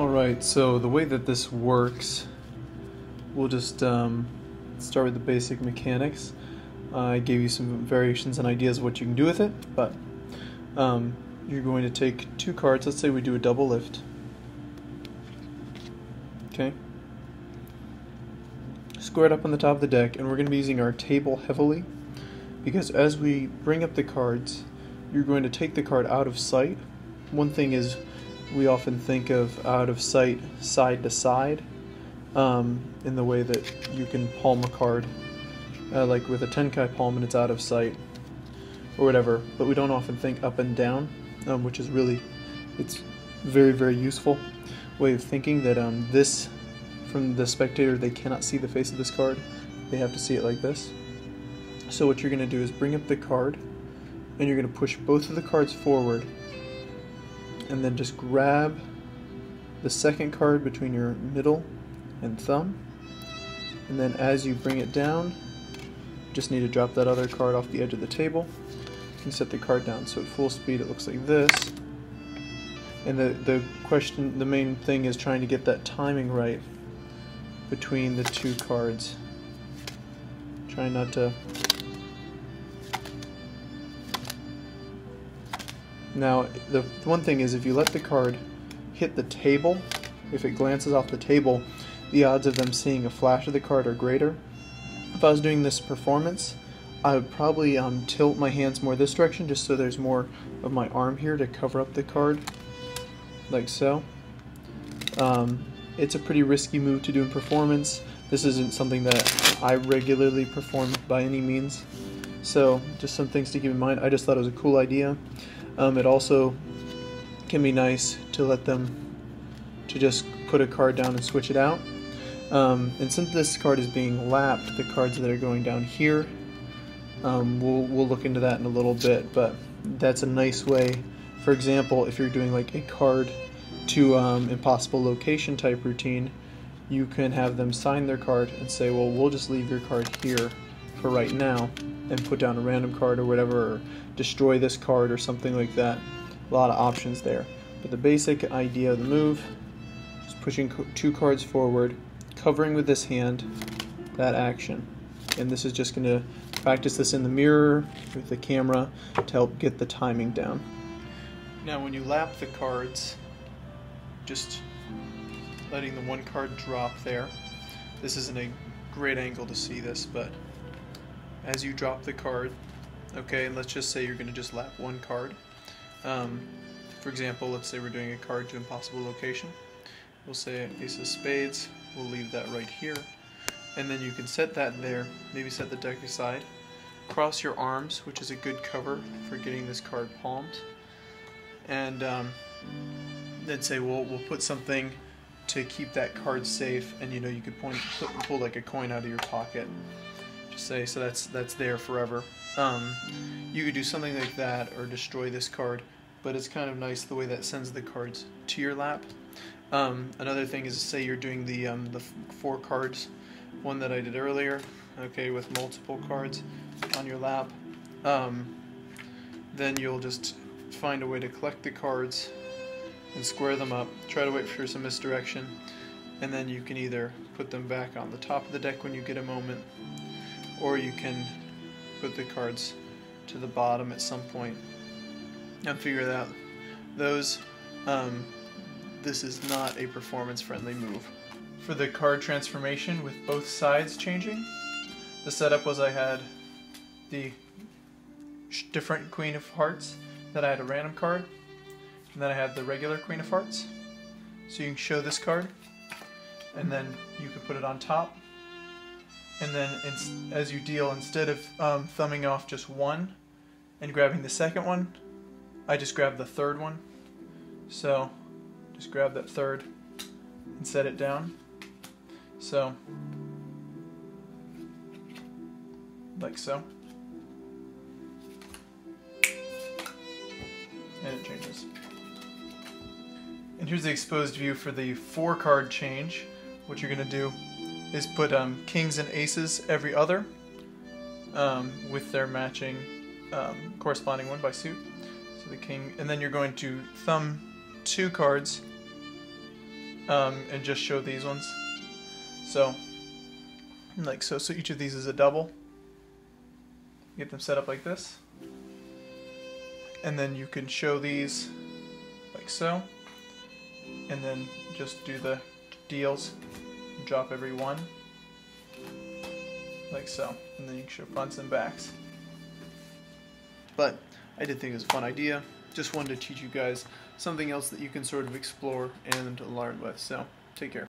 Alright, so the way that this works, we'll just start with the basic mechanics. I gave you some variations and ideas of what you can do with it, but you're going to take two cards. Let's say we do a double lift. Okay. Square it up on the top of the deck, and we're going to be using our table heavily, because as we bring up the cards, you're going to take the card out of sight. One thing is, we often think of out of sight, side to side, in the way that you can palm a card, like with a Tenkai palm and it's out of sight, or whatever, but we don't often think up and down, which is really, it's very, very useful way of thinking that this, from the spectator, they cannot see the face of this card, they have to see it like this. So what you're going to do is bring up the card, and you're going to push both of the cards forward, and then just grab the second card between your middle and thumb, and then as you bring it down, you just need to drop that other card off the edge of the table and set the card down. So at full speed it looks like this, and the main thing is trying to get that timing right between the two cards. Try not to. Now, the one thing is, if you let the card hit the table, if it glances off the table, the odds of them seeing a flash of the card are greater. If I was doing this performance, I would probably tilt my hands more this direction, just so there's more of my arm here to cover up the card, like so. It's a pretty risky move to do in performance. This isn't something that I regularly perform by any means, so just some things to keep in mind. I just thought it was a cool idea. It also can be nice to let them to just put a card down and switch it out. And since this card is being lapped, the cards that are going down here, we'll look into that in a little bit, but that's a nice way. For example, if you're doing like a card to impossible location type routine, you can have them sign their card and say, well, we'll just leave your card here for right now and put down a random card or whatever, or destroy this card or something like that. A lot of options there. But the basic idea of the move is pushing two cards forward, covering with this hand that action. And this is just going to practice this in the mirror with the camera to help get the timing down. Now when you lap the cards, just letting the one card drop there. This isn't a great angle to see this, but as you drop the card, okay, and let's just say you're going to just lap one card. For example, let's say we're doing a card to impossible location. We'll say Ace of Spades, we'll leave that right here, and then you can set that there, maybe set the deck aside, cross your arms, which is a good cover for getting this card palmed, and then say, well, we'll put something to keep that card safe, and you know, you could pull like a coin out of your pocket, just say, so that's there forever. You could do something like that, or destroy this card, but it's kind of nice the way that sends the cards to your lap. Another thing is, say you're doing the 4 cards, one that I did earlier, okay, with multiple cards on your lap. Then you'll just find a way to collect the cards and square them up. Try to wait for some misdirection, and then you can either put them back on the top of the deck when you get a moment, or you can put the cards to the bottom at some point and figure it out. This is not a performance-friendly move. For the card transformation with both sides changing, the setup was I had the different Queen of Hearts, then I had a random card, and then I had the regular Queen of Hearts. So you can show this card, and then you can put it on top, and then as you deal, instead of thumbing off just one and grabbing the second one, I just grab the third one. So just grab that third and set it down. So, like so. And it changes. And here's the exposed view for the 4 card change. What you're going to do is put kings and aces every other, with their matching corresponding one by suit. So the king, and then you're going to thumb 2 cards and just show these ones. So, like so. So each of these is a double. Get them set up like this. And then you can show these like so. And then just do the deals. Drop every one. Like so. And then you can show fronts and backs. But I did think it was a fun idea. Just wanted to teach you guys something else that you can sort of explore and learn with. So, take care.